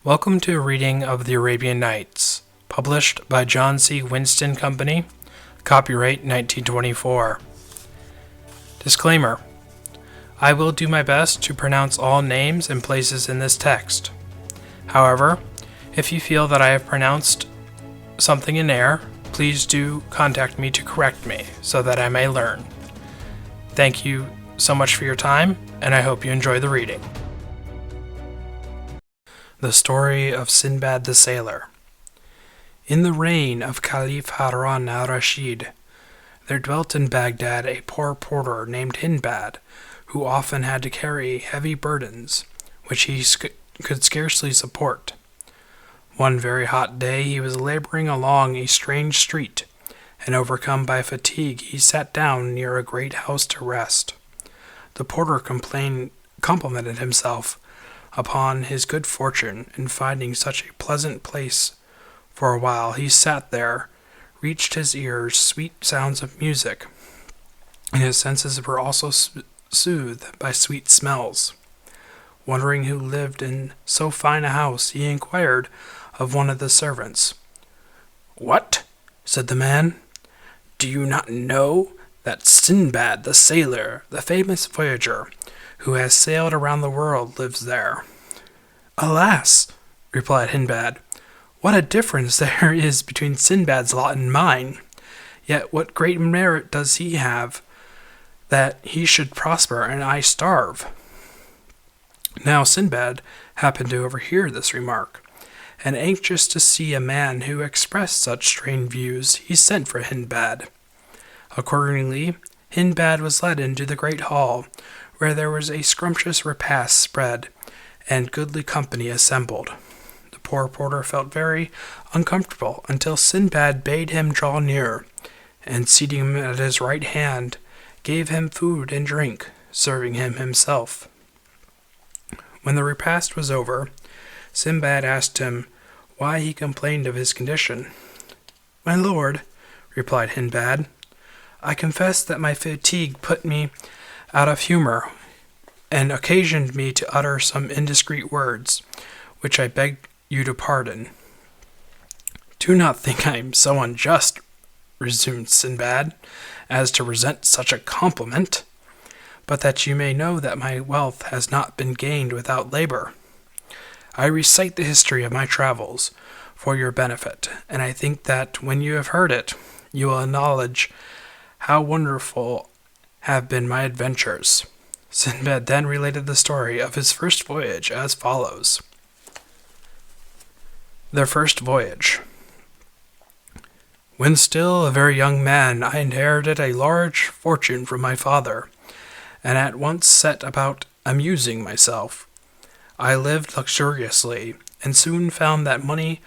Welcome to a reading of the Arabian Nights, published by John C. Winston Company, copyright 1924. Disclaimer: I will do my best to pronounce all names and places in this text. However, if you feel that I have pronounced something in error, please do contact me to correct me so that I may learn. Thank you so much for your time, and I hope you enjoy the reading. The story of Sindbad the Sailor. In the reign of Caliph Harun al-Rashid, there dwelt in Baghdad a poor porter named Sindbad, who often had to carry heavy burdens, which he could scarcely support. One very hot day he was laboring along a strange street, and overcome by fatigue he sat down near a great house to rest. The porter complimented himself upon his good fortune in finding such a pleasant place. For a while he sat there, reached his ears sweet sounds of music, and his senses were also soothed by sweet smells. Wondering who lived in so fine a house, he inquired of one of the servants. "What?" said the man. "Do you not know that Sindbad the sailor, the famous voyager, who has sailed around the world, lives there?" "Alas," replied Sindbad, "what a difference there is between Sindbad's lot and mine! Yet what great merit does he have that he should prosper and I starve?" Now Sindbad happened to overhear this remark, and anxious to see a man who expressed such strange views, he sent for Sindbad. Accordingly, Sindbad was led into the great hall, where there was a scrumptious repast spread, and goodly company assembled. The poor porter felt very uncomfortable until Sindbad bade him draw near, and seating him at his right hand, gave him food and drink, serving him himself. When the repast was over, Sindbad asked him why he complained of his condition. "My lord," replied Sindbad, "I confess that my fatigue put me out of humor, and occasioned me to utter some indiscreet words, which I beg you to pardon." "Do not think I am so unjust," resumed Sindbad, "as to resent such a compliment, but that you may know that my wealth has not been gained without labor. I recite the history of my travels for your benefit, and I think that when you have heard it, you will acknowledge how wonderful have been my adventures." Sindbad then related the story of his first voyage as follows. Their first voyage. When still a very young man, I inherited a large fortune from my father, and at once set about amusing myself. I lived luxuriously, and soon found that money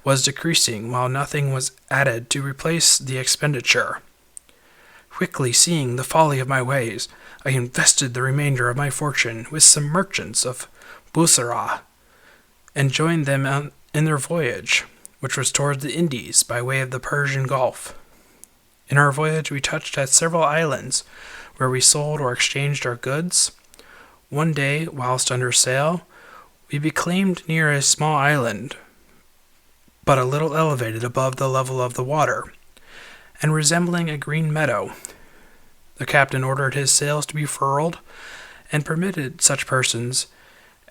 was decreasing while nothing was added to replace the expenditure. Quickly seeing the folly of my ways, I invested the remainder of my fortune with some merchants of Bussorah, and joined them in their voyage, which was toward the Indies by way of the Persian Gulf. In our voyage we touched at several islands, where we sold or exchanged our goods. One day, whilst under sail, we becalmed near a small island, but a little elevated above the level of the water, and resembling a green meadow. The captain ordered his sails to be furled, and permitted such persons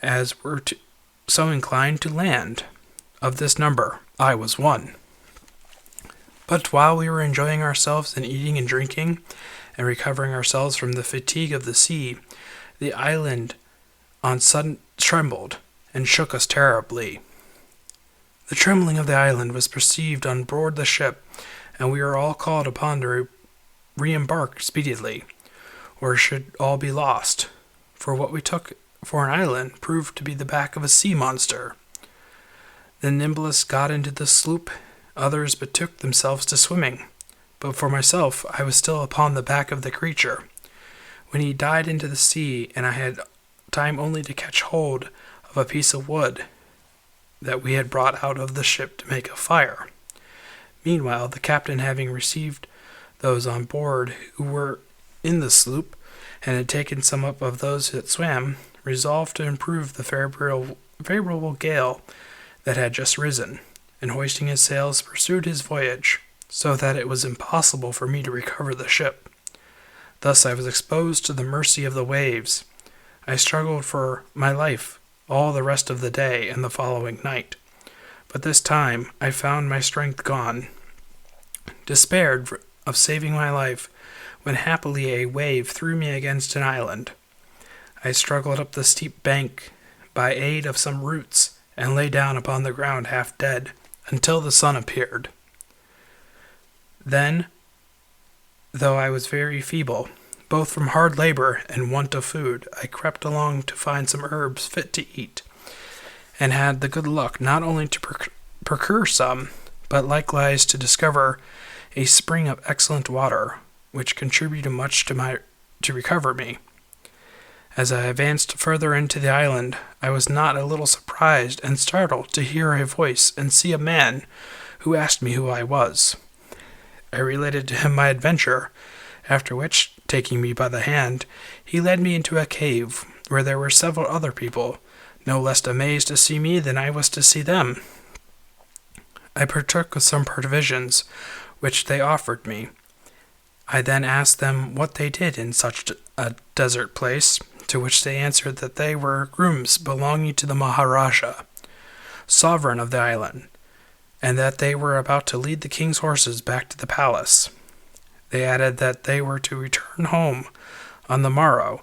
as were so inclined to land. Of this number, I was one. But while we were enjoying ourselves in eating and drinking, and recovering ourselves from the fatigue of the sea, the island on sudden trembled, and shook us terribly. The trembling of the island was perceived on board the ship, and we were all called upon to re-embark speedily, or should all be lost, for what we took for an island proved to be the back of a sea monster. The nimblest got into the sloop, others betook themselves to swimming, but for myself I was still upon the back of the creature, when he dived into the sea, and I had time only to catch hold of a piece of wood that we had brought out of the ship to make a fire. Meanwhile, the captain, having received those on board who were in the sloop, and had taken some up of those that swam, resolved to improve the favorable gale that had just risen, and hoisting his sails pursued his voyage, so that it was impossible for me to recover the ship. Thus I was exposed to the mercy of the waves. I struggled for my life all the rest of the day and the following night, but this time I found my strength gone. Despaired of saving my life, when happily a wave threw me against an island. I struggled up the steep bank by aid of some roots, and lay down upon the ground half dead, until the sun appeared. Then, though I was very feeble, both from hard labor and want of food, I crept along to find some herbs fit to eat, and had the good luck not only to procure some, but likewise to discover a spring of excellent water, which contributed much to recover me. As I advanced further into the island, I was not a little surprised and startled to hear a voice and see a man who asked me who I was. I related to him my adventure, after which, taking me by the hand, he led me into a cave where there were several other people, no less amazed to see me than I was to see them. I partook of some provisions, which they offered me. I then asked them what they did in such a desert place, to which they answered that they were grooms belonging to the Maharaja, sovereign of the island, and that they were about to lead the king's horses back to the palace. They added that they were to return home on the morrow,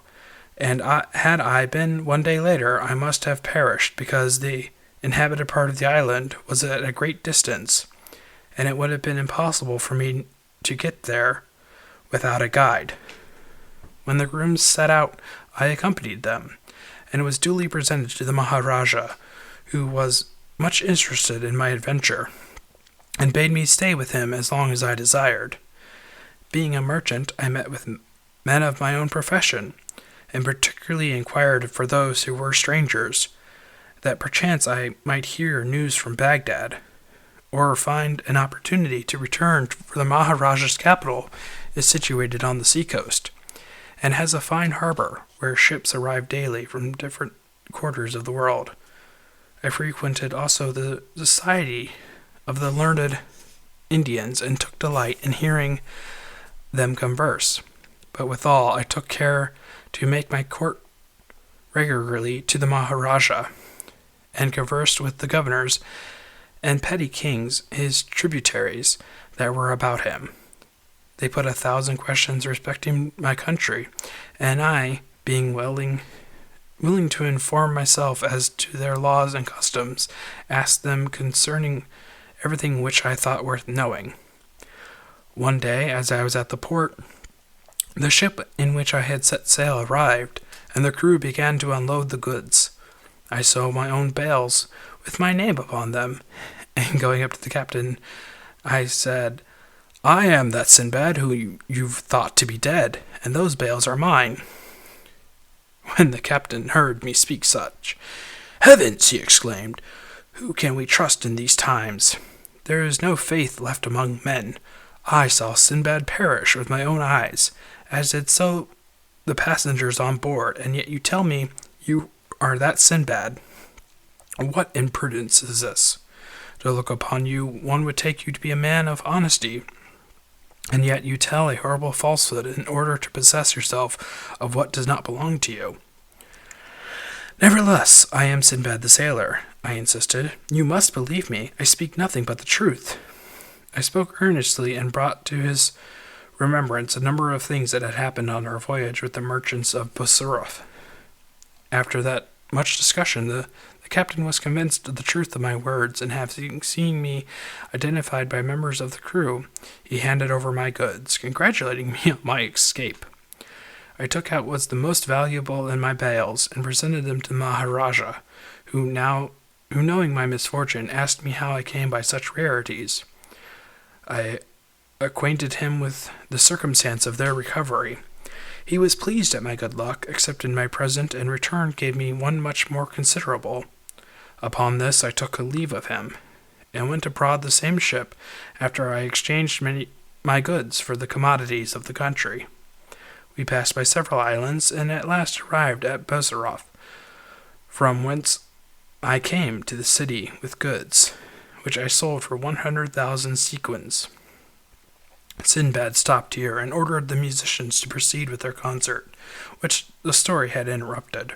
and had I been one day later, I must have perished, because the inhabited part of the island was at a great distance, and it would have been impossible for me to get there without a guide. When the grooms set out, I accompanied them, and was duly presented to the Maharaja, who was much interested in my adventure, and bade me stay with him as long as I desired. Being a merchant, I met with men of my own profession, and particularly inquired for those who were strangers, that perchance I might hear news from Baghdad, or find an opportunity to return, for the Maharaja's capital is situated on the seacoast, and has a fine harbor where ships arrive daily from different quarters of the world. I frequented also the society of the learned Indians, and took delight in hearing them converse. But withal I took care to make my court regularly to the Maharaja, and conversed with the governors and petty kings, his tributaries, that were about him. They put 1,000 questions respecting my country, and I, being willing to inform myself as to their laws and customs, asked them concerning everything which I thought worth knowing. One day, as I was at the port, the ship in which I had set sail arrived, and the crew began to unload the goods. I saw my own bales with my name upon them, and going up to the captain, I said, "I am that Sindbad who you've thought to be dead, and those bales are mine." When the captain heard me speak such, "Heavens!" he exclaimed, "who can we trust in these times? There is no faith left among men. I saw Sindbad perish with my own eyes, as did so the passengers on board, and yet you tell me you are that Sindbad. What imprudence is this? To look upon you, one would take you to be a man of honesty, and yet you tell a horrible falsehood in order to possess yourself of what does not belong to you." "Nevertheless, I am Sindbad the sailor," I insisted. "You must believe me. I speak nothing but the truth." I spoke earnestly, and brought to his remembrance a number of things that had happened on our voyage with the merchants of Bussorah. After that much discussion, the captain was convinced of the truth of my words, and having seen me identified by members of the crew, he handed over my goods, congratulating me on my escape. I took out what was the most valuable in my bales, and presented them to Maharaja, who, knowing my misfortune, asked me how I came by such rarities. I acquainted him with the circumstance of their recovery. He was pleased at my good luck, accepted my present, and in return gave me one much more considerable. Upon this I took a leave of him, and went abroad the same ship, after I exchanged my goods for the commodities of the country. We passed by several islands, and at last arrived at Bussorah, from whence I came to the city with goods, which I sold for 100,000 sequins. Sindbad stopped here and ordered the musicians to proceed with their concert, which the story had interrupted.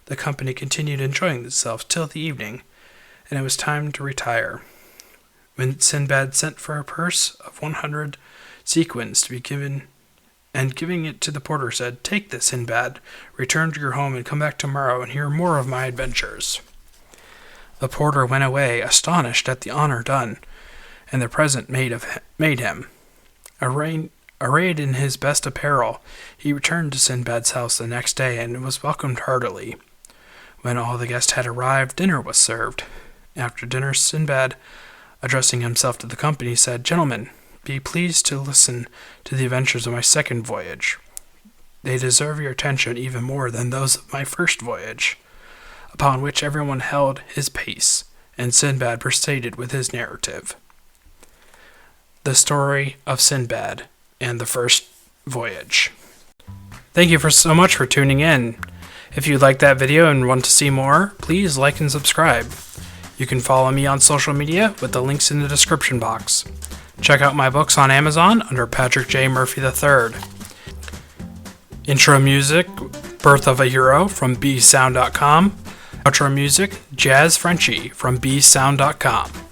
The company continued enjoying themselves till the evening, and it was time to retire, when Sindbad sent for a purse of 100 sequins to be given, and giving it to the porter said, "Take this, Sindbad, return to your home and come back tomorrow and hear more of my adventures." The porter went away, astonished at the honor done, and the present made him. Arrayed in his best apparel, he returned to Sindbad's house the next day and was welcomed heartily. When all the guests had arrived, dinner was served. After dinner, Sindbad, addressing himself to the company, said, "Gentlemen, be pleased to listen to the adventures of my second voyage. They deserve your attention even more than those of my first voyage." Upon which everyone held his peace, and Sindbad proceeded with his narrative. The story of Sindbad and the first voyage. Thank you so much for tuning in. If you liked that video and want to see more, please like and subscribe. You can follow me on social media with the links in the description box. Check out my books on Amazon under Patrick J. Murphy III. Intro music, Birth of a Hero from bsound.com. Outro music, Jazz Frenchie from bsound.com.